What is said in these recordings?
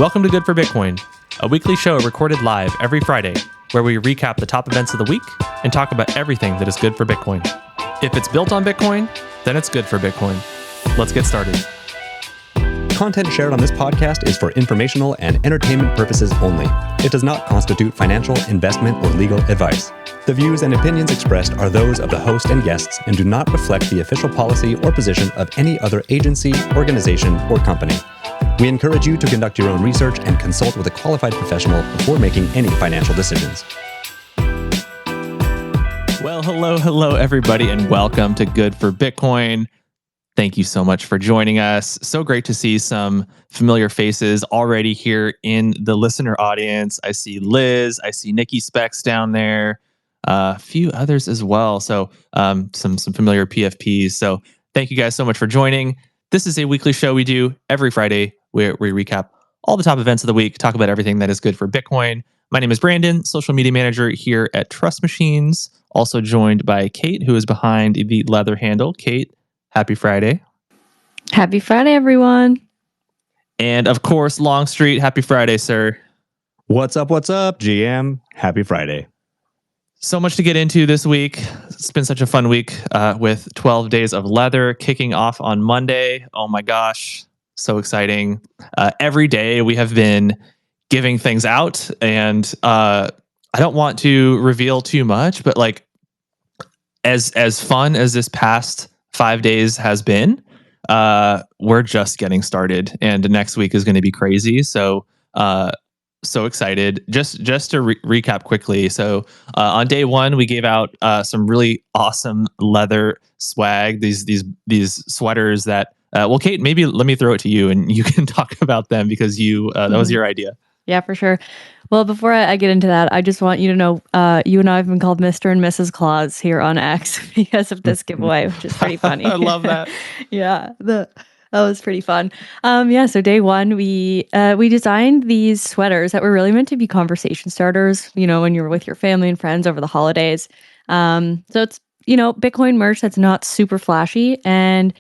Welcome to Good for Bitcoin, a weekly show recorded live every Friday, where we recap the top events of the week and talk about everything that is good for Bitcoin. If it's built on Bitcoin, then it's good for Bitcoin. Let's get started. Content shared on this podcast is for informational and entertainment purposes only. It does not constitute financial, investment, or legal advice. The views and opinions expressed are those of the host and guests and do not reflect the official policy or position of any other agency, organization, or company. We encourage you to conduct your own research and consult with a qualified professional before making any financial decisions. Well, hello, everybody, and welcome to Good for Bitcoin. Thank you so much for joining us. So great to see some familiar faces already here in the listener audience. I see Liz, I see Nikki Specs down there, a few others as well. So some familiar PFPs. So thank you guys so much for joining. This is a weekly show we do every Friday where we recap all the top events of the week, talk about everything that is good for Bitcoin. My name is Brandon, social media manager here at Trust Machines. Also joined by Kate, who is behind the leather handle. Kate, happy Friday. Happy Friday, everyone. And of course, Longstreet, happy Friday, sir. What's up, GM? Happy Friday. So much to get into this week. It's been such a fun week with 12 days of leather kicking off on Monday. Oh my gosh, so exciting. Every day we have been giving things out, and I don't want to reveal too much, but like as fun as this past 5 days has been, we're just getting started, and next week is going to be crazy. So excited. Just to recap quickly. So on day one, we gave out some really awesome leather swag. These sweaters that well, Kate, maybe let me throw it to you and you can talk about them because that was your idea. Yeah, for sure. Well, before I get into that, I just want you to know you and I have been called Mr. and Mrs. Claus here on X because of this giveaway, which is pretty funny. I love that. Yeah, that was pretty fun. So day one, we designed these sweaters that were really meant to be conversation starters, when you're with your family and friends over the holidays. So it's, Bitcoin merch that's not super flashy. And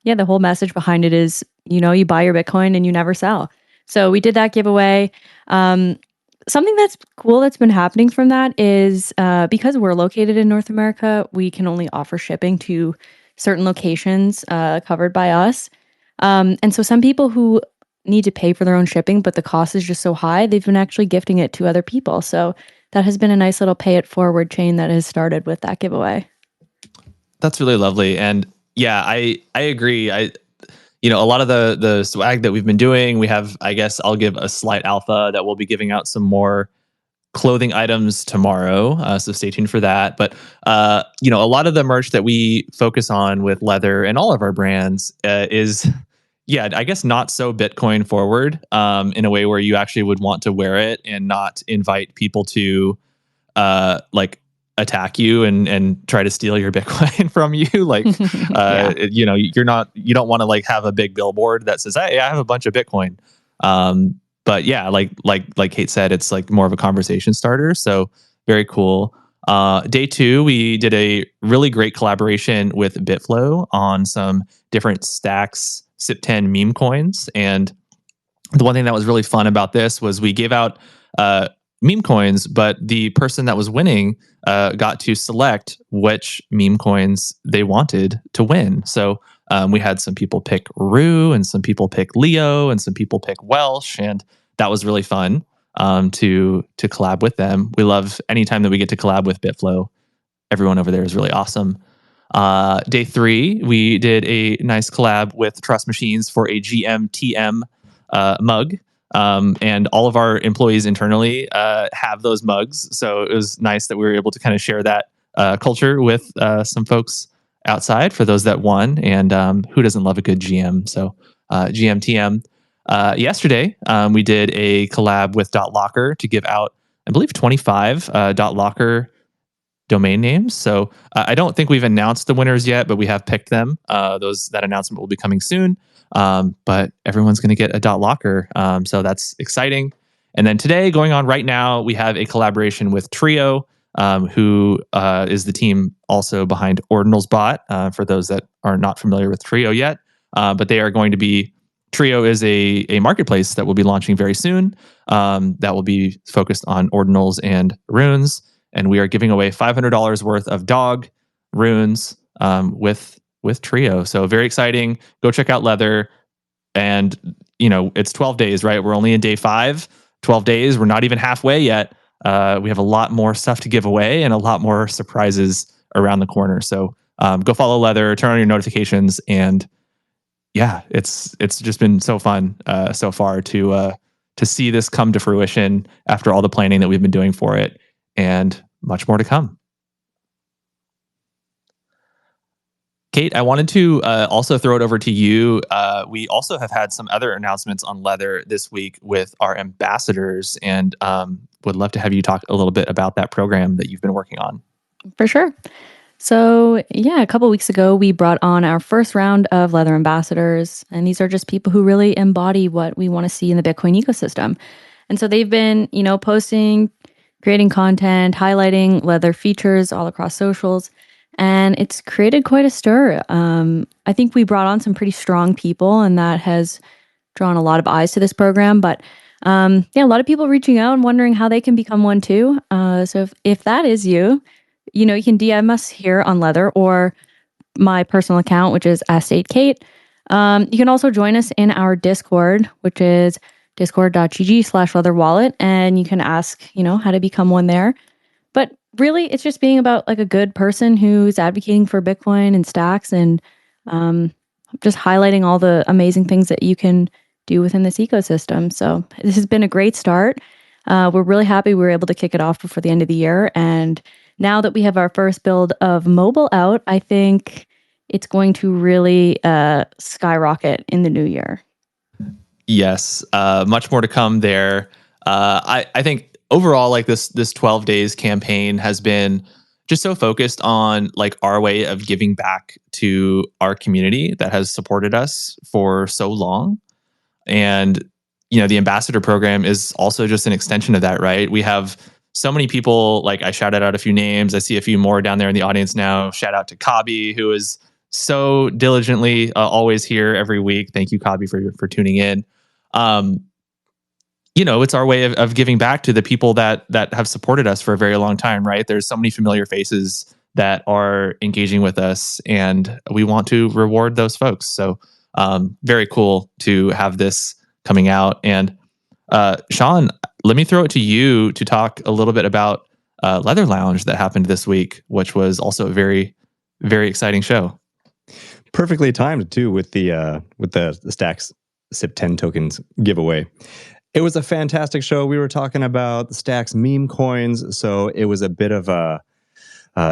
yeah, the whole message behind it is, you buy your Bitcoin and you never sell. So we did that giveaway. Something that's cool that's been happening from that is because we're located in North America, we can only offer shipping to certain locations covered by us. And so some people who need to pay for their own shipping, but the cost is just so high, they've been actually gifting it to other people. So that has been a nice little pay it forward chain that has started with that giveaway. That's really lovely. And yeah, I agree. A lot of the swag that we've been doing, we have, I guess I'll give a slight alpha that we'll be giving out some more clothing items tomorrow. So stay tuned for that. But, a lot of the merch that we focus on with leather and all of our brands is, I guess not so Bitcoin forward in a way where you actually would want to wear it and not invite people to attack you and try to steal your Bitcoin from you. You don't want to have a big billboard that says, "Hey, I have a bunch of Bitcoin." But yeah, like Kate said, it's like more of a conversation starter. So very cool. Day two, we did a really great collaboration with Bitflow on some different stacks SIP10 meme coins. And the one thing that was really fun about this was we gave out meme coins, but the person that was winning got to select which meme coins they wanted to win. So we had some people pick Rue and some people pick Leo and some people pick Welsh, and that was really fun to collab with them. We love anytime that we get to collab with Bitflow. Everyone over there is really awesome. Day three, we did a nice collab with Trust Machines for a GMTM mug. And all of our employees internally have those mugs. So it was nice that we were able to kind of share that culture with some folks outside for those that won. And who doesn't love a good GM? So GMTM. Yesterday, we did a collab with .locker to give out, I believe, 25 .locker domain names. So I don't think we've announced the winners yet, but we have picked them. That announcement will be coming soon. But everyone's going to get a .locker. So that's exciting. And then today, going on right now, we have a collaboration with Trio, who is the team also behind Ordinals Bot, for those that are not familiar with Trio yet. But they are going to be Trio is a marketplace that will be launching very soon. That will be focused on ordinals and runes, and we are giving away $500 worth of dog runes with Trio. So very exciting. Go check out Leather, and it's 12 days, right? We're only in day 5. 12 days. We're not even halfway yet. We have a lot more stuff to give away and a lot more surprises around the corner. So go follow Leather, turn on your notifications, and yeah, it's just been so fun so far to see this come to fruition after all the planning that we've been doing for it, and much more to come. Kate, I wanted to also throw it over to you. We also have had some other announcements on Leather this week with our ambassadors, and would love to have you talk a little bit about that program that you've been working on. For sure. So, yeah, a couple weeks ago, we brought on our first round of Leather ambassadors. And these are just people who really embody what we want to see in the Bitcoin ecosystem. And so they've been, posting, creating content, highlighting Leather features all across socials. And it's created quite a stir. I think we brought on some pretty strong people, and that has drawn a lot of eyes to this program. But yeah, a lot of people reaching out and wondering how they can become one too. So if that is you, you can DM us here on Leather or my personal account, which is S8Kate. You can also join us in our Discord, which is discord.gg/leatherwallet. And you can ask, how to become one there. But really, it's just being about like a good person who's advocating for Bitcoin and stacks, and just highlighting all the amazing things that you can do within this ecosystem. So this has been a great start. We're really happy we were able to kick it off before the end of the year. And now that we have our first build of mobile out, I think it's going to really skyrocket in the new year. Yes, much more to come there. I think overall, like this 12 days campaign has been just so focused on like our way of giving back to our community that has supported us for so long. And, the ambassador program is also just an extension of that, right? We have so many people, like I shouted out a few names. I see a few more down there in the audience now. Shout out to Kabi, who is so diligently always here every week. Thank you, Kabi, for tuning in. It's our way of giving back to the people that have supported us for a very long time, right? There's so many familiar faces that are engaging with us, and we want to reward those folks. So very cool to have this coming out. And Sean, let me throw it to you to talk a little bit about Leather Lounge that happened this week, which was also a very, very exciting show. Perfectly timed too with the Stacks SIP10 tokens giveaway. It was a fantastic show. We were talking about the Stacks meme coins, so it was a bit of a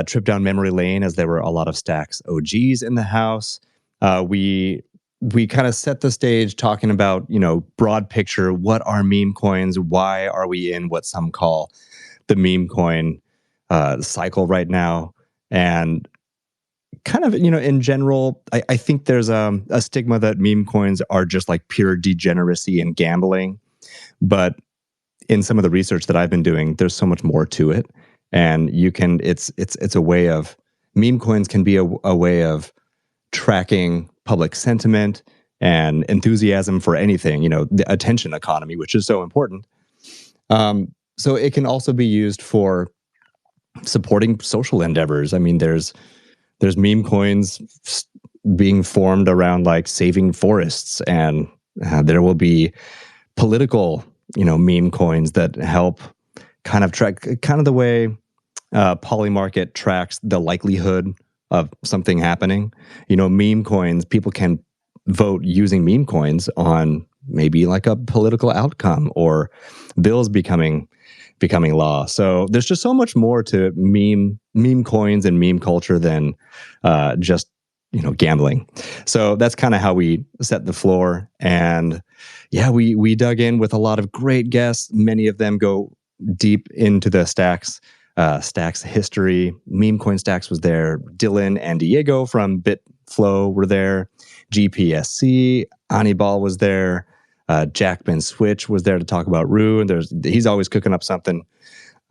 trip down memory lane as there were a lot of Stacks OGs in the house. We kind of set the stage talking about, broad picture, what are meme coins? Why are we in what some call the meme coin cycle right now? And kind of, in general, I think there's a stigma that meme coins are just like pure degeneracy and gambling. But in some of the research that I've been doing, there's so much more to it. And it's a way of, meme coins can be a way of tracking public sentiment and enthusiasm for anything, the attention economy, which is so important. So it can also be used for supporting social endeavors. I mean, there's meme coins being formed around like saving forests, and there will be political, meme coins that help kind of track kind of the way Polymarket tracks the likelihood of something happening. Meme coins, people can vote using meme coins on maybe like a political outcome or bills becoming law. So there's just so much more to meme coins and meme culture than just gambling. So that's kind of how we set the floor. And yeah, we dug in with a lot of great guests. Many of them go deep into the Stacks history. Meme coin Stacks was there. Dylan and Diego from Bitflow were there. GPSC, Anibal was there. Jackman Switch was there to talk about Rue, and he's always cooking up something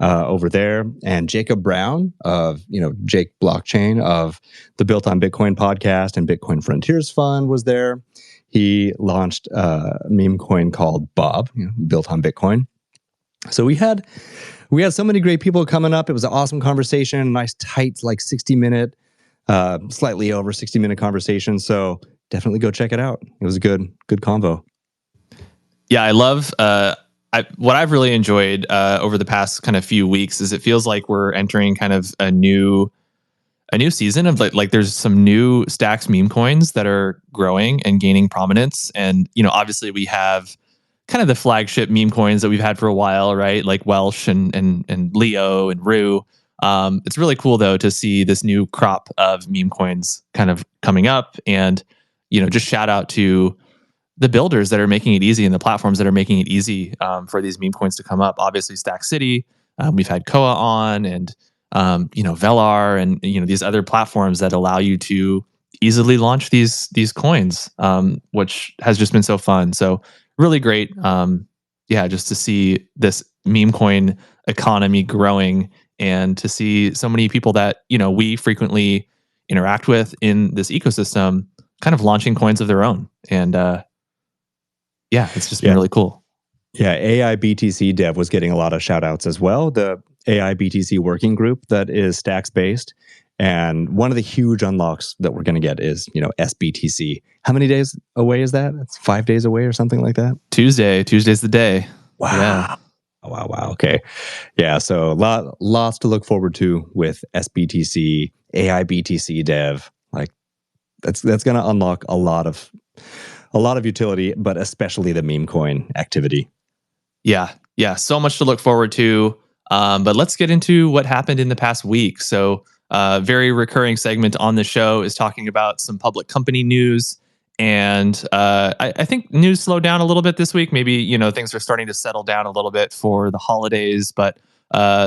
over there. And Jacob Brown of Jake Blockchain of the Built on Bitcoin podcast and Bitcoin Frontiers Fund was there. he launched a meme coin called Bob, built on Bitcoin. So we had so many great people coming up. It was an awesome conversation, nice tight, like 60-minute, slightly over 60-minute conversation. So definitely go check it out. It was a good convo. Yeah, I love what I've really enjoyed over the past kind of few weeks is it feels like we're entering kind of a new season of like there's some new Stacks meme coins that are growing and gaining prominence. And, obviously we have kind of the flagship meme coins that we've had for a while, right? Like Welsh and Leo and Rue. It's really cool though to see this new crop of meme coins kind of coming up, and just shout out to the builders that are making it easy and the platforms that are making it easy for these meme coins to come up. Obviously, Stack City, we've had Koa on, and Velar, and these other platforms that allow you to easily launch these coins, which has just been so fun. So really great, just to see this meme coin economy growing, and to see so many people that we frequently interact with in this ecosystem kind of launching coins of their own. And it's just been really cool. Yeah, AI BTC Dev was getting a lot of shout outs as well. The AI BTC working group that is Stacks based. And one of the huge unlocks that we're going to get is, SBTC. How many days away is that? It's 5 days away or something like that? Tuesday's the day. Wow. Yeah. Wow. Okay. Yeah. So lots to look forward to with SBTC, AI BTC Dev. Like that's going to unlock a lot of utility, but especially the meme coin activity. Yeah. So much to look forward to. But let's get into what happened in the past week. So, very recurring segment on the show is talking about some public company news. And I think news slowed down a little bit this week. Maybe, things are starting to settle down a little bit for the holidays, but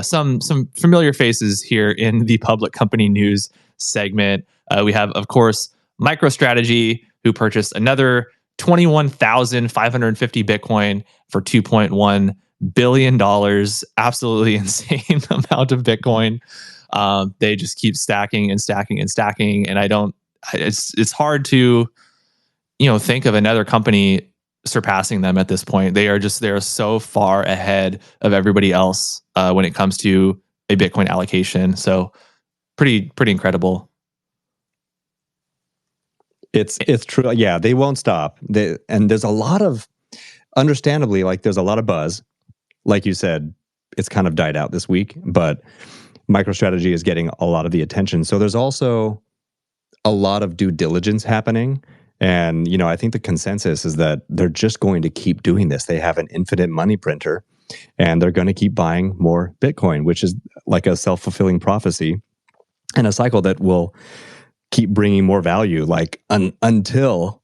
some familiar faces here in the public company news segment. We have, of course, MicroStrategy, who purchased another 21,550 Bitcoin for $2.1 billion. Absolutely insane amount of Bitcoin. They just keep stacking and stacking and stacking. And it's hard to, think of another company surpassing them at this point. They're so far ahead of everybody else when it comes to a Bitcoin allocation. So pretty incredible. It's true. Yeah, they won't stop. And there's a lot of, understandably, like there's a lot of buzz. Like you said, it's kind of died out this week, but MicroStrategy is getting a lot of the attention. So there's also a lot of due diligence happening. And, I think the consensus is that they're just going to keep doing this. They have an infinite money printer, and they're going to keep buying more Bitcoin, which is like a self-fulfilling prophecy and a cycle that will keep bringing more value, like until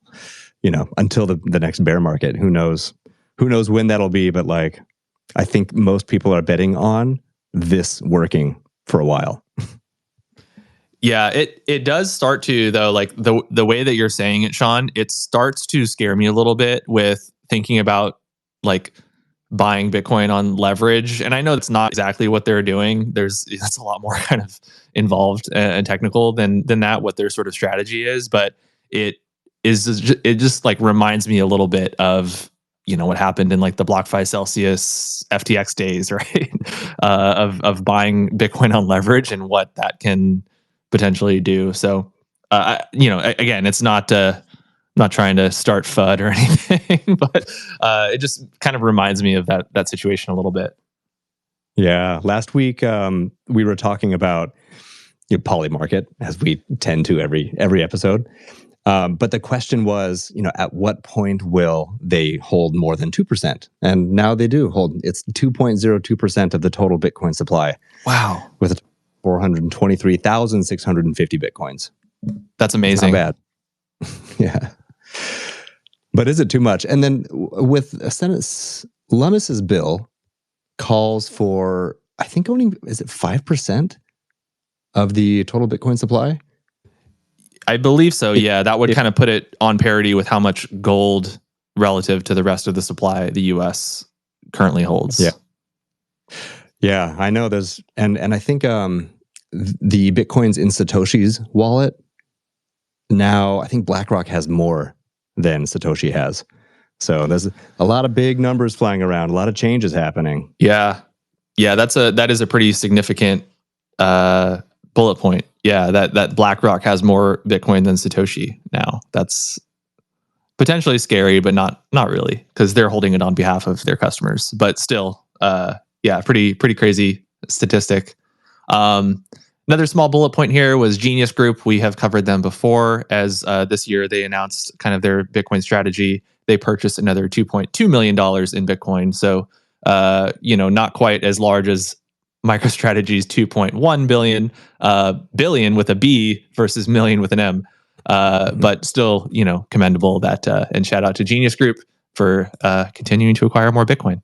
the next bear market. Who knows when that'll be, but like, I think most people are betting on this working for a while. Yeah, it does start to, though, like the way that you're saying it, Sean, it starts to scare me a little bit with thinking about like buying Bitcoin on leverage. And I know it's not exactly what they're doing. That's a lot more kind of involved and technical than that, what their sort of strategy is. But it just like reminds me a little bit of, what happened in like the BlockFi Celsius FTX days, right? Of buying Bitcoin on leverage and what that can potentially do. So, again, it's not trying to start FUD or anything, but it just kind of reminds me of that situation a little bit. Yeah. Last week, we were talking about poly market, as we tend to every episode. But the question was, at what point will they hold more than 2%? And now they do hold. It's 2.02% of the total Bitcoin supply. Wow. With 423,650 Bitcoins. That's amazing. Not bad. Yeah. But is it too much? And then with Senate, Lummis's bill calls for, I think owning, is it 5% of the total Bitcoin supply? I believe so. Yeah, that would kind of put it on parity with how much gold relative to the rest of the supply the U.S. currently holds. Yeah. Yeah, I know there's, and I think the Bitcoin's in Satoshi's wallet. Now, I think BlackRock has more than Satoshi has. So there's a lot of big numbers flying around, a lot of changes happening. Yeah. Yeah, that is a pretty significant bullet point. Yeah, that BlackRock has more Bitcoin than Satoshi now. That's potentially scary, but not really, because they're holding it on behalf of their customers. But still, yeah, pretty crazy statistic. Another small bullet point here was Genius Group. We have covered them before, as this year they announced kind of their Bitcoin strategy. They purchased another $2.2 million in Bitcoin. So, not quite as large as MicroStrategy's 2.1 billion, billion with a B versus million with an M. But still, commendable that, and shout out to Genius Group for continuing to acquire more Bitcoin.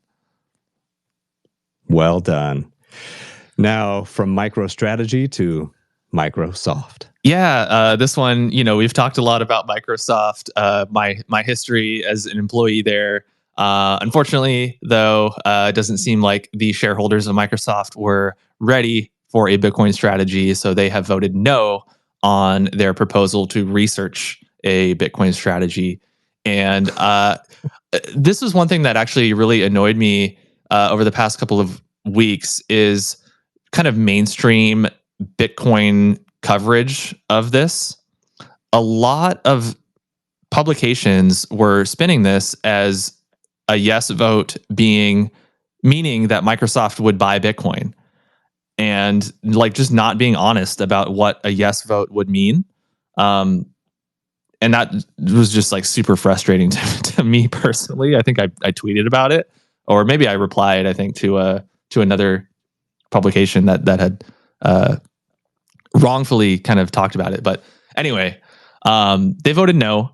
Well done. Now, from MicroStrategy to Microsoft. Yeah, this one, we've talked a lot about Microsoft, my history as an employee there. Unfortunately, though, it doesn't seem like the shareholders of Microsoft were ready for a Bitcoin strategy, so they have voted no on their proposal to research a Bitcoin strategy. And this is one thing that actually really annoyed me over the past couple of weeks is kind of mainstream Bitcoin coverage of this. A lot of publications were spinning this as a yes vote meaning that Microsoft would buy Bitcoin, and like just not being honest about what a yes vote would mean. And that was just like super frustrating to me personally. I think I tweeted about it, or maybe I replied, I think, to another publication that had wrongfully kind of talked about it. But anyway, they voted no.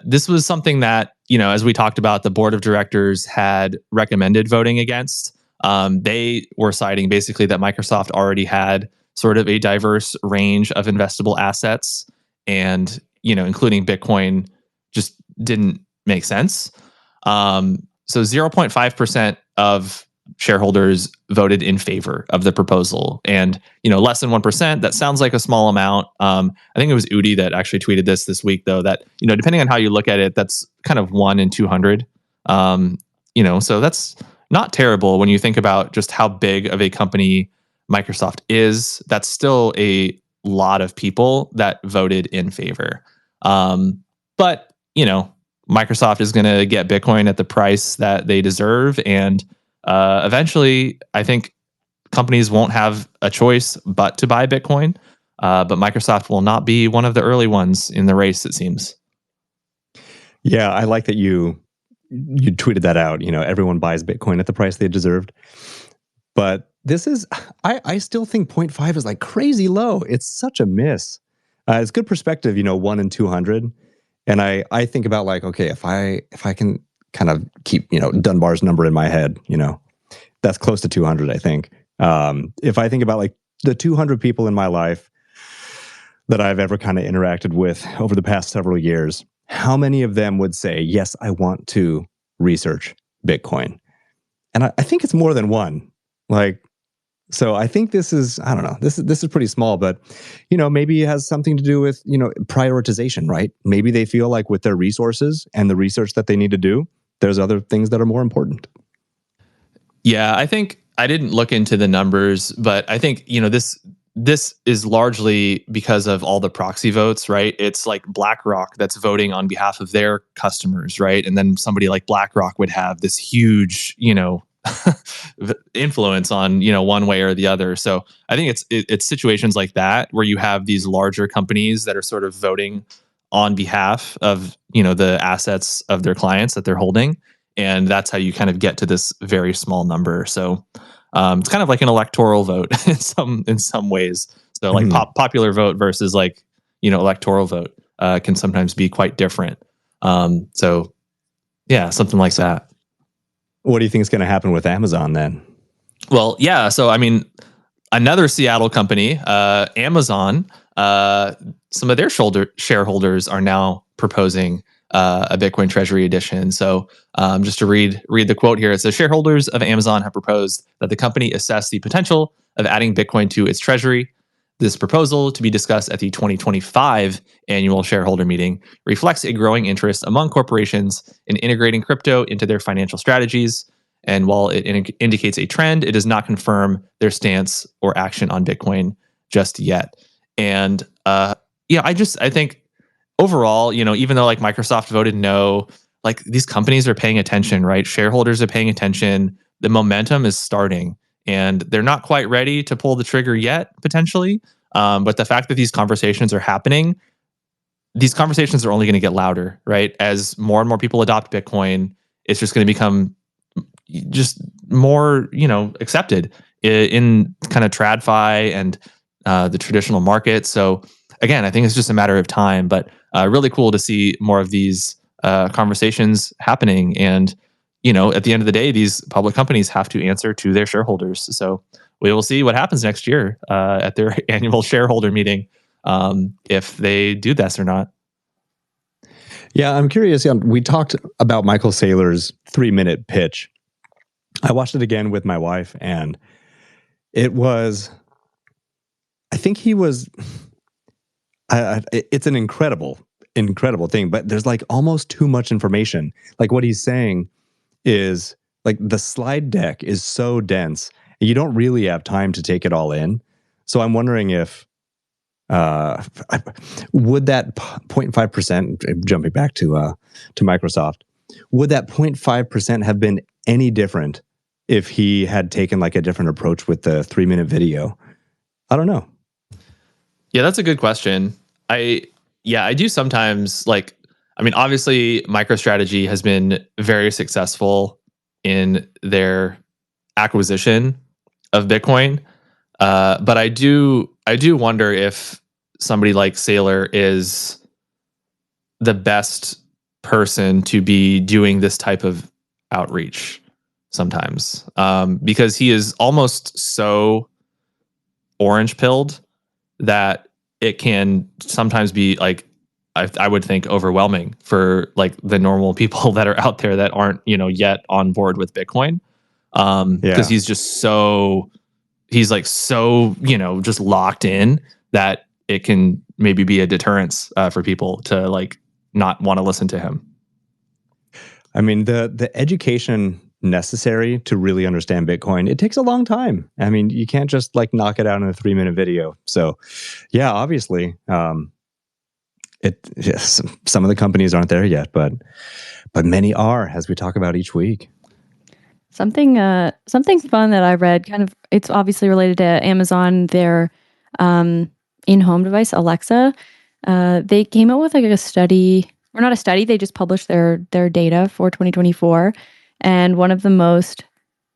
This was something that, as we talked about, the board of directors had recommended voting against. They were citing basically that Microsoft already had sort of a diverse range of investable assets, and, including Bitcoin just didn't make sense. So 0.5% of shareholders voted in favor of the proposal, and less than 1%. That sounds like a small amount. I think it was Udi that actually tweeted this week, though, that depending on how you look at it, that's kind of 1 in 200. So that's not terrible when you think about just how big of a company Microsoft is. That's still a lot of people that voted in favor. But Microsoft is going to get Bitcoin at the price that they deserve, and eventually, I think companies won't have a choice but to buy Bitcoin. But Microsoft will not be one of the early ones in the race, it seems. Yeah, I like that you tweeted that out. Everyone buys Bitcoin at the price they deserved. But this is, I still think 0.5 is like crazy low. It's such a miss. It's good perspective, 1 in 200. And I think about like, okay, if I can kind of keep, Dunbar's number in my head, that's close to 200, I think. If I think about like the 200 people in my life that I've ever kind of interacted with over the past several years, how many of them would say, yes, I want to research Bitcoin? And I think it's more than one. So I think this is, I don't know, this is pretty small, but, maybe it has something to do with, prioritization, right? Maybe they feel like with their resources and the research that they need to do, there's other things that are more important. Yeah, I think I didn't look into the numbers, but I think, this is largely because of all the proxy votes, right? It's like BlackRock that's voting on behalf of their customers, right? And then somebody like BlackRock would have this huge, influence on, one way or the other. So I think it's situations like that where you have these larger companies that are sort of voting on behalf of, the assets of their clients that they're holding. And that's how you kind of get to this very small number. So it's kind of like an electoral vote in some ways. So like popular vote versus like, electoral vote can sometimes be quite different. So yeah, something like that. What do you think is going to happen with Amazon then? Well, yeah. So, I mean, another Seattle company, Amazon, some of their shareholders are now proposing a Bitcoin Treasury edition. So just to read the quote here, it says, shareholders of Amazon have proposed that the company assess the potential of adding Bitcoin to its treasury. This proposal, to be discussed at the 2025 annual shareholder meeting, reflects a growing interest among corporations in integrating crypto into their financial strategies. And while it indicates a trend, it does not confirm their stance or action on Bitcoin just yet. And I think overall, even though like Microsoft voted no, like these companies are paying attention, right? Shareholders are paying attention. The momentum is starting, and they're not quite ready to pull the trigger yet, potentially. But the fact that these conversations are happening, these conversations are only going to get louder, right? As more and more people adopt Bitcoin, it's just going to become just more, accepted in kind of TradFi and the traditional market. So again, I think it's just a matter of time, but really cool to see more of these conversations happening. And, at the end of the day, these public companies have to answer to their shareholders. So we will see what happens next year at their annual shareholder meeting, if they do this or not. Yeah, I'm curious. We talked about Michael Saylor's 3-minute pitch. I watched it again with my wife, and it was, I think he was, it's an incredible thing, but there's like almost too much information. Like what he's saying is like the slide deck is so dense, you don't really have time to take it all in. So I'm wondering if, would that 0.5%, jumping back to Microsoft, would that 0.5% have been any different if he had taken like a different approach with the 3-minute video? I don't know. Yeah, that's a good question. I do sometimes obviously MicroStrategy has been very successful in their acquisition of Bitcoin. But I do wonder if somebody like Saylor is the best person to be doing this type of outreach sometimes, because he is almost so orange pilled that it can sometimes be like, I would think, overwhelming for like the normal people that are out there that aren't, yet on board with Bitcoin. Because he's just so, just locked in that it can maybe be a deterrence for people to like not want to listen to him. I mean, the education necessary to really understand Bitcoin, it takes a long time. I mean, you can't just like knock it out in a 3-minute video. So yeah, obviously, some of the companies aren't there yet, but many are, as we talk about each week. Something fun that I read, kind of, it's obviously related to Amazon, their in-home device, Alexa. They came out with like a study, or not a study, they just published their data for 2024. And one of the most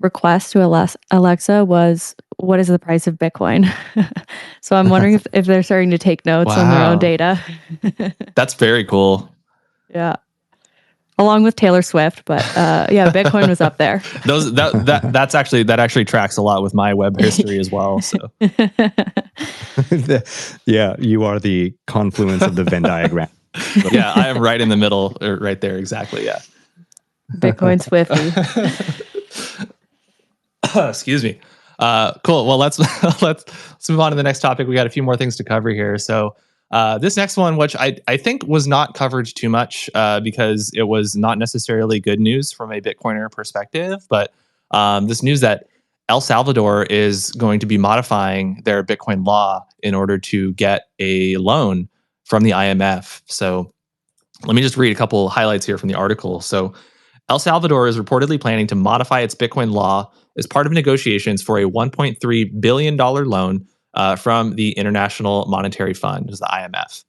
requests to Alexa was, what is the price of Bitcoin? So I'm wondering if they're starting to take notes on their own data. That's very cool. Yeah. Along with Taylor Swift, but Bitcoin was up there. That actually tracks a lot with my web history as well. So yeah, you are the confluence of the Venn diagram. Yeah, I am right in the middle, right there, exactly. Yeah, Bitcoin Swifty. Excuse me. Cool. Well, let's move on to the next topic. We got a few more things to cover here. So. This next one, which I think was not covered too much because it was not necessarily good news from a Bitcoiner perspective, but this news that El Salvador is going to be modifying their Bitcoin law in order to get a loan from the IMF. So let me just read a couple highlights here from the article. So El Salvador is reportedly planning to modify its Bitcoin law as part of negotiations for a $1.3 billion loan from the International Monetary Fund, the IMF.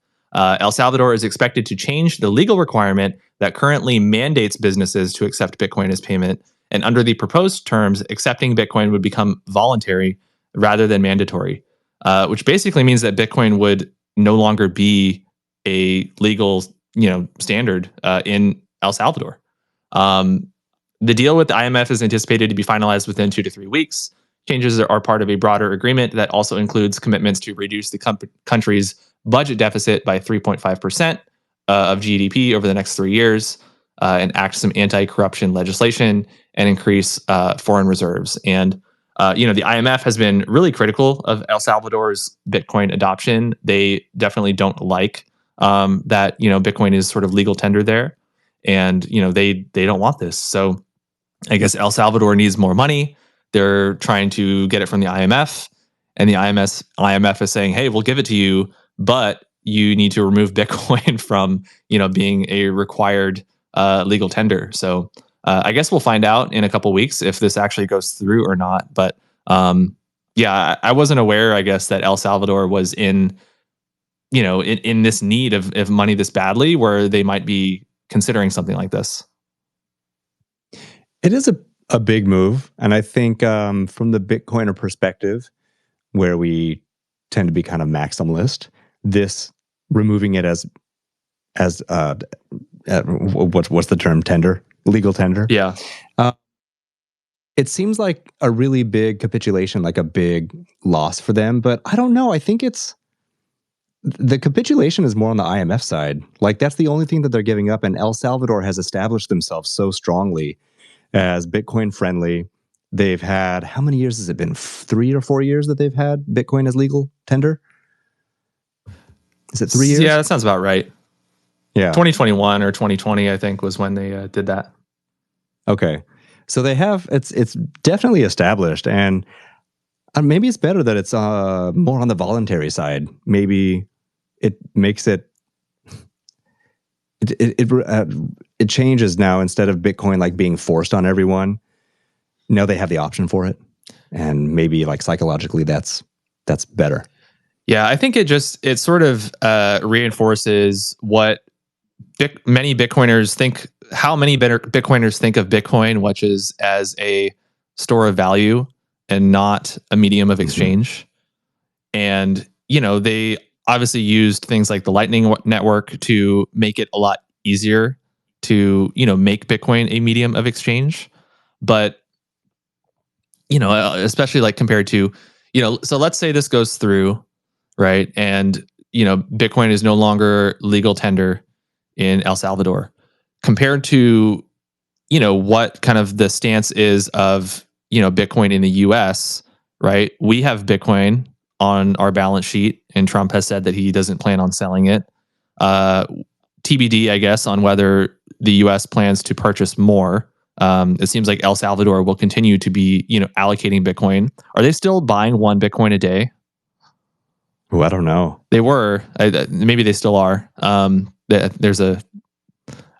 El Salvador is expected to change the legal requirement that currently mandates businesses to accept Bitcoin as payment. And under the proposed terms, accepting Bitcoin would become voluntary rather than mandatory, which basically means that Bitcoin would no longer be a legal, standard in El Salvador. The deal with the IMF is anticipated to be finalized within 2 to 3 weeks. Changes are part of a broader agreement that also includes commitments to reduce the country's budget deficit by 3.5% of GDP over the next 3 years, and act some anti-corruption legislation and increase foreign reserves. And The IMF has been really critical of El Salvador's Bitcoin adoption. They definitely don't like that Bitcoin is sort of legal tender there, and they don't want this. So I guess El Salvador needs more money. They're trying to get it from the IMF, and the IMF is saying, "Hey, we'll give it to you, but you need to remove Bitcoin from being a required legal tender." So I guess we'll find out in a couple weeks if this actually goes through or not. But yeah, I wasn't aware, I guess, that El Salvador was in this need of money this badly, where they might be considering something like this. It is a big move. And I think from the Bitcoiner perspective, where we tend to be kind of maximalist, this removing it as what's the term? Tender? Legal tender? Yeah. It seems like a really big capitulation, like a big loss for them. But I don't know. I think the capitulation is more on the IMF side. Like, that's the only thing that they're giving up. And El Salvador has established themselves so strongly as Bitcoin friendly. They've had, how many years has it been? 3 or 4 years that they've had Bitcoin as legal tender? Is it 3 years? Yeah, that sounds about right. Yeah. 2021 or 2020, I think, was when they did that. Okay. So they have, it's definitely established, and maybe it's better that it's more on the voluntary side. Maybe it makes it changes now. Instead of Bitcoin like being forced on everyone, now they have the option for it, and maybe like psychologically that's better. Yeah, I think it sort of reinforces what many Bitcoiners think. How many Bitcoiners think of Bitcoin, which is as a store of value and not a medium of exchange. And they obviously used things like the Lightning Network to make it a lot easier to make Bitcoin a medium of exchange. But especially like compared to so let's say this goes through, right? And Bitcoin is no longer legal tender in El Salvador, compared to what kind of the stance is of Bitcoin in the US, right? We have Bitcoin on our balance sheet, and Trump has said that he doesn't plan on selling it. TBD, I guess, on whether the US plans to purchase more. It seems like El Salvador will continue to be allocating Bitcoin. Are they still buying 1 Bitcoin a day? Oh, I don't know. They were. Maybe they still are.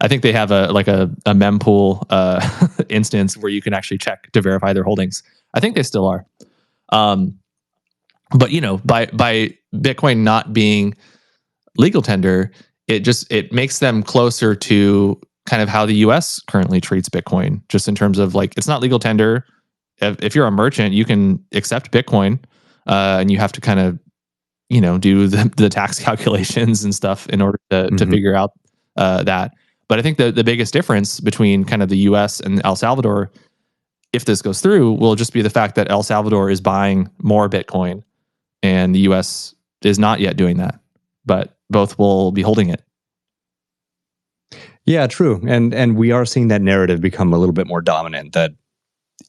I think they have a mempool instance where you can actually check to verify their holdings. I think they still are. But by Bitcoin not being legal tender, it makes them closer to kind of how the US currently treats Bitcoin, just in terms of like, it's not legal tender. If you're a merchant, you can accept Bitcoin, and you have to kind of do the tax calculations and stuff in order to figure out that. But I think the biggest difference between kind of the US and El Salvador, if this goes through, will just be the fact that El Salvador is buying more Bitcoin and the US is not yet doing that, but both will be holding it. Yeah, true. And we are seeing that narrative become a little bit more dominant, that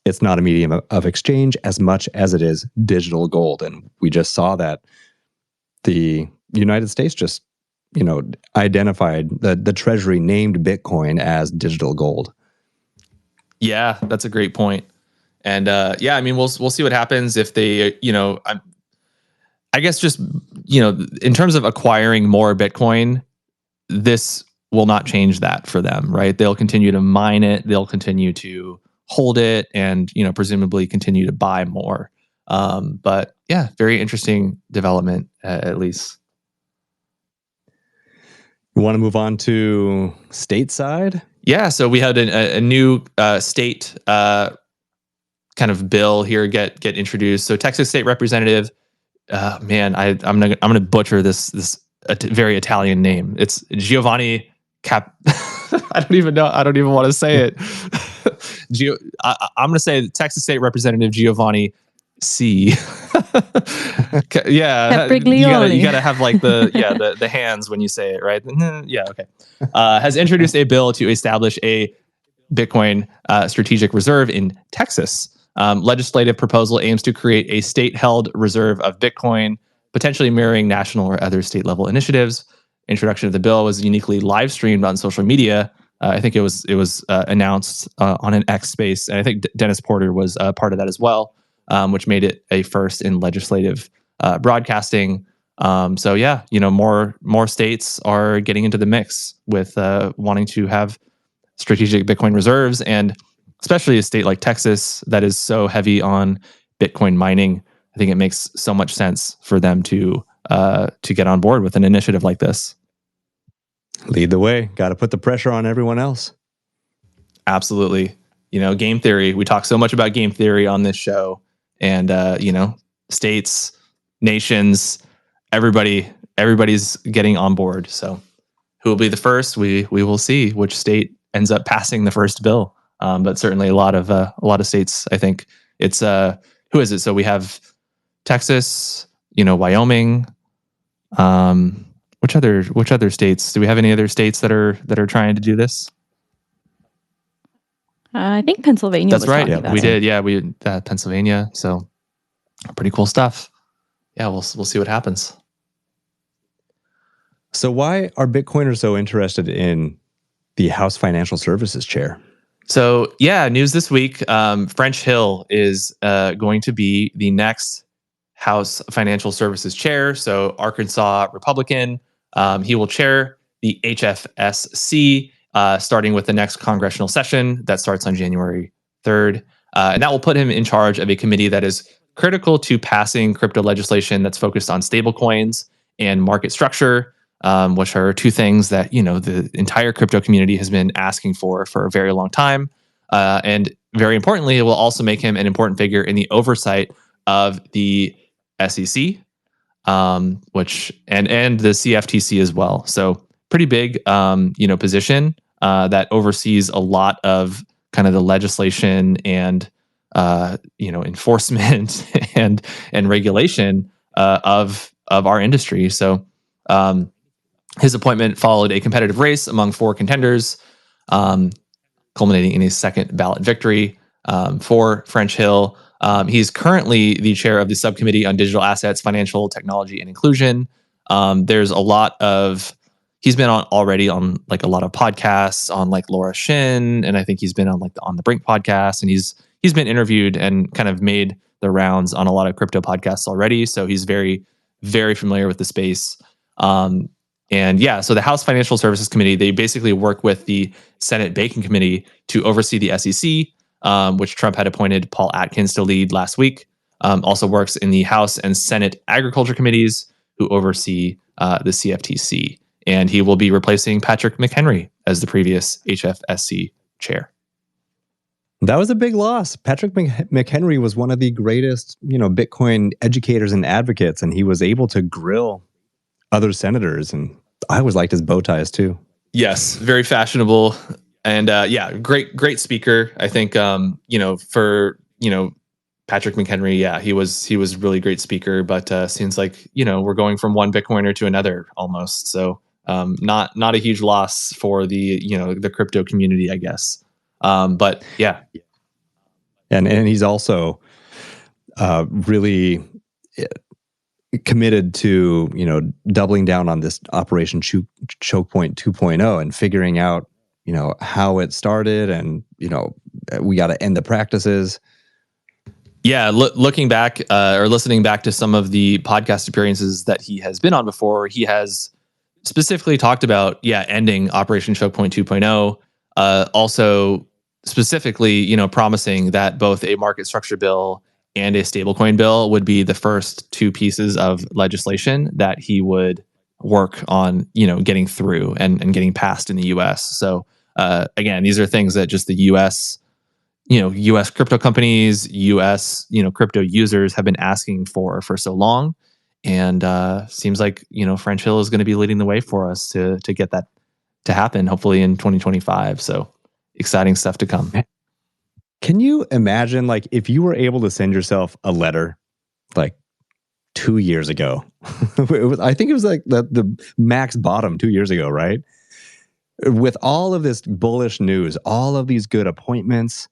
it's not a medium of exchange as much as it is digital gold. And we just saw that the United States just identified the Treasury named Bitcoin as digital gold. Yeah, that's a great point. And yeah, I mean, we'll see what happens if they, I guess just, in terms of acquiring more Bitcoin, this will not change that for them, right? They'll continue to mine it. They'll continue to hold it and, presumably continue to buy more. But yeah, very interesting development, at least. You want to move on to stateside? Yeah, so we had a new state kind of bill here get introduced. So Texas State Representative, man, I'm gonna butcher this very Italian name. It's Giovanni Cap. I don't even know. I don't even want to say it. I'm gonna say Texas State Representative Giovanni C. Yeah, you gotta have like the hands when you say it, right? Yeah, okay. Has introduced a bill to establish a Bitcoin strategic reserve in Texas. Legislative proposal aims to create a state-held reserve of Bitcoin, potentially mirroring national or other state-level initiatives. Introduction of the bill was uniquely live-streamed on social media. I think it was announced on an X space, and I think Dennis Porter was part of that as well, which made it a first in legislative broadcasting. So yeah, more states are getting into the mix with wanting to have strategic Bitcoin reserves, and especially a state like Texas that is so heavy on Bitcoin mining. I think it makes so much sense for them to get on board with an initiative like this. Lead the way. Got to put the pressure on everyone else. Absolutely. Game theory. We talk so much about game theory on this show, and states, nations, everybody's getting on board. So who will be the first? We will see which state ends up passing the first bill. But certainly a lot of states. I think it's who is it? So we have Texas, Wyoming. Which other states? Do we have any other states that are trying to do this? I think Pennsylvania. That's was right. about We it. did. Yeah, we Pennsylvania. So pretty cool stuff. Yeah, we'll see what happens. So why are Bitcoiners so interested in the House Financial Services chair? So yeah, news this week. French Hill is going to be the next House Financial Services chair. So Arkansas Republican. He will chair the HFSC starting with the next congressional session that starts on January 3rd. And that will put him in charge of a committee that is critical to passing crypto legislation that's focused on stablecoins and market structure, which are two things that the entire crypto community has been asking for a very long time. And very importantly, it will also make him an important figure in the oversight of the SEC, which and the CFTC as well. So pretty big, position that oversees a lot of kind of the legislation and enforcement and regulation of our industry. So his appointment followed a competitive race among four contenders, culminating in a second ballot victory for French Hill. He's currently the chair of the subcommittee on digital assets, financial technology, and inclusion. There's a lot of he's been already on like a lot of podcasts on like Laura Shin, and I think he's been on like the On the Brink podcast, and he's been interviewed and kind of made the rounds on a lot of crypto podcasts already. So he's very, very familiar with the space. And yeah, so the House Financial Services Committee, they basically work with the Senate Banking Committee to oversee the SEC, which Trump had appointed Paul Atkins to lead last week. Also works in the House and Senate Agriculture Committees, who oversee the CFTC. And he will be replacing Patrick McHenry as the previous HFSC chair. That was a big loss. Patrick McHenry was one of the greatest, Bitcoin educators and advocates, and he was able to grill other senators. And I always liked his bow ties too. Yes, very fashionable, and great speaker. I think for Patrick McHenry, yeah, he was really great speaker. But seems like we're going from one Bitcoiner to another almost. So not a huge loss for the the crypto community, I guess. But yeah, and he's also really committed to doubling down on this Operation Choke Point 2.0 and figuring out how it started, and we got to end the practices. Yeah, looking back or listening back to some of the podcast appearances that he has been on before, he has specifically talked about ending Operation Choke Point 2.0. Also specifically promising that both a market structure bill and a stablecoin bill would be the first two pieces of legislation that he would work on, getting through and getting passed in the U.S. So again, these are things that just the U.S. U.S. crypto companies, U.S. Crypto users have been asking for so long, and seems like French Hill is going to be leading the way for us to get that to happen, hopefully in 2025. So exciting stuff to come. Can you imagine, like, if you were able to send yourself a letter like 2 years ago? I think it was like the max bottom 2 years ago, right? With all of this bullish news, all of these good appointments,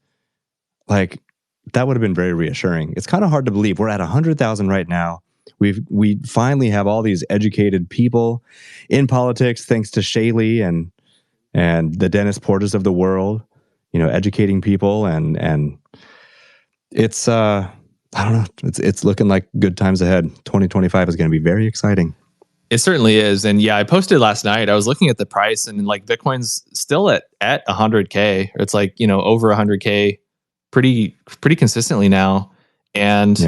like that would have been very reassuring. It's kind of hard to believe. We're at 100,000 right now. We finally have all these educated people in politics, thanks to Shaylee and the Dennis Porters of the world, educating people, and it's I don't know, it's looking like good times ahead. 2025 is going to be very exciting. It certainly is. And yeah, I posted last night. I was looking at the price, and like Bitcoin's still at 100K. It's like, over 100K pretty consistently now. And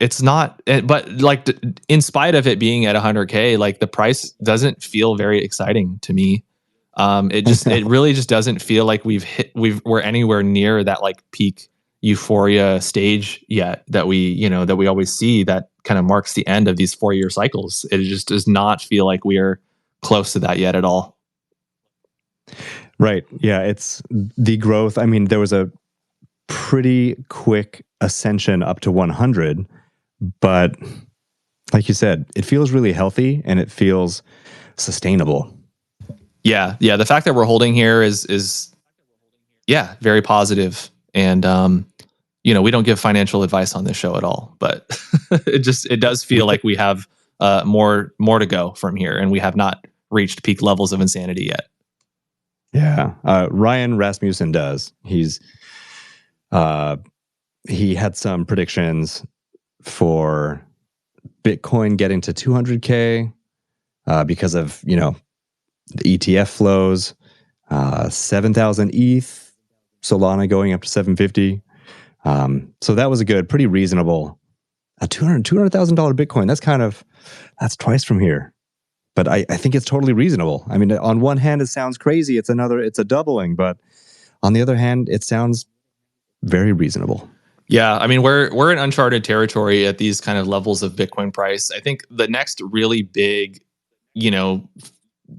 it's not, but like in spite of it being at 100K, like the price doesn't feel very exciting to me. It really just doesn't feel like we're anywhere near that like peak euphoria stage yet that we always see that kind of marks the end of these 4-year cycles. It just does not feel like we are close to that yet at all. Right. Yeah. It's the growth. I mean, there was a pretty quick ascension up to 100, but like you said, it feels really healthy and it feels sustainable. Yeah. The fact that we're holding here is very positive. And we don't give financial advice on this show at all, but it does feel like we have more to go from here, and we have not reached peak levels of insanity yet. Yeah. Ryan Rasmussen does. He had some predictions for Bitcoin getting to 200K because of, the ETF flows, 7,000 ETH, Solana going up to 750. So that was pretty reasonable. A $200,000 Bitcoin, that's twice from here. But I think it's totally reasonable. I mean, on one hand, it sounds crazy. It's a doubling. But on the other hand, it sounds very reasonable. Yeah, I mean, we're in uncharted territory at these kind of levels of Bitcoin price. I think the next really big,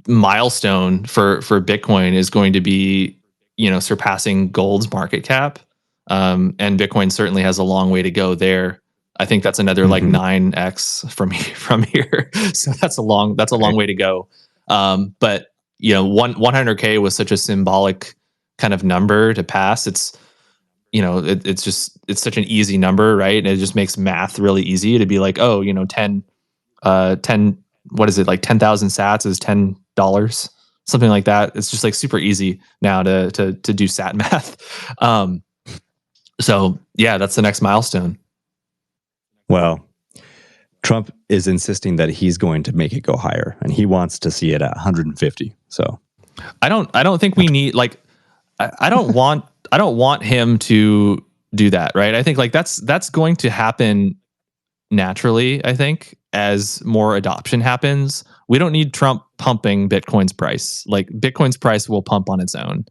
milestone for Bitcoin is going to be, surpassing gold's market cap. And Bitcoin certainly has a long way to go there. I think that's another like 9x from here. So that's a long way to go. But 100K was such a symbolic kind of number to pass. It's it's such an easy number, right? And it just makes math really easy to be like, 10, what is it? Like 10,000 sats is $10, something like that. It's just like super easy now to do sat math. So yeah, that's the next milestone. Well, Trump is insisting that he's going to make it go higher, and he wants to see it at 150. So I don't think we need I don't want him to do that, right? I think like that's going to happen naturally, I think, as more adoption happens. We don't need Trump pumping Bitcoin's price. Like Bitcoin's price will pump on its own.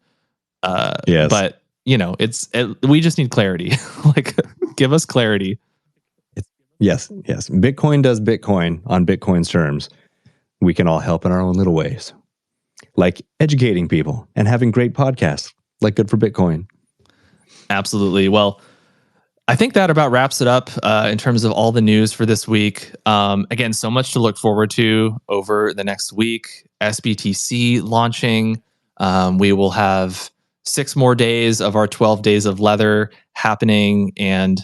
Yes. But we just need clarity. Like give us clarity. Yes. Bitcoin does Bitcoin on Bitcoin's terms. We can all help in our own little ways. Like educating people and having great podcasts like Good for Bitcoin. Absolutely. Well, I think that about wraps it up in terms of all the news for this week. Again, so much to look forward to over the next week. SBTC launching. We will have 6 more days of our 12 days of leather happening. And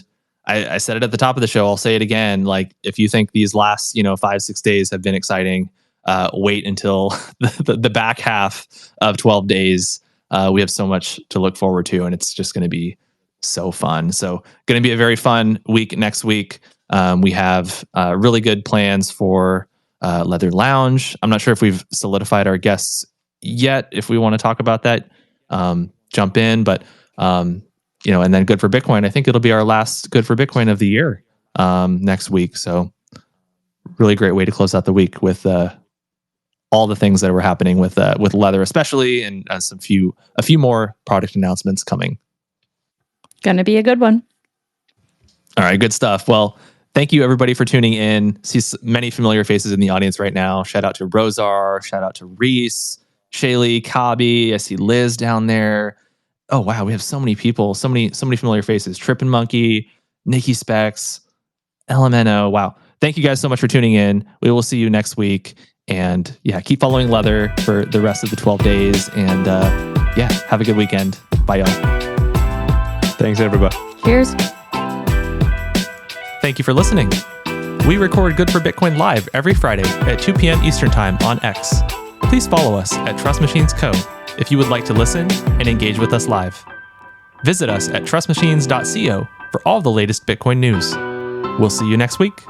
I said it at the top of the show. I'll say it again. Like if you think these last 5-6 days have been exciting, wait until the back half of 12 days. We have so much to look forward to, and it's just going to be so fun. So going to be a very fun week next week. We have really good plans for Leather Lounge. I'm not sure if we've solidified our guests yet. If we want to talk about that, jump in. But, and then Good for Bitcoin. I think it'll be our last Good for Bitcoin of the year next week. So really great way to close out the week with all the things that were happening with leather, especially, and a few more product announcements coming. Gonna be a good one. All right, good stuff. Well, thank you everybody for tuning in. See many familiar faces in the audience right now. Shout out to Rosar. Shout out to Reese, Shaylee, Kabi. I see Liz down there. Oh wow, we have so many people, so many familiar faces. Trippin' Monkey, Nikki Specs, LMNO. Wow. Thank you guys so much for tuning in. We will see you next week. And yeah, keep following Leather for the rest of the 12 days. And have a good weekend. Bye, y'all. Thanks, everybody. Cheers. Thank you for listening. We record Good for Bitcoin live every Friday at 2 p.m. Eastern Time on X. Please follow us at Trust Machines Co. if you would like to listen and engage with us live. Visit us at trustmachines.co for all the latest Bitcoin news. We'll see you next week.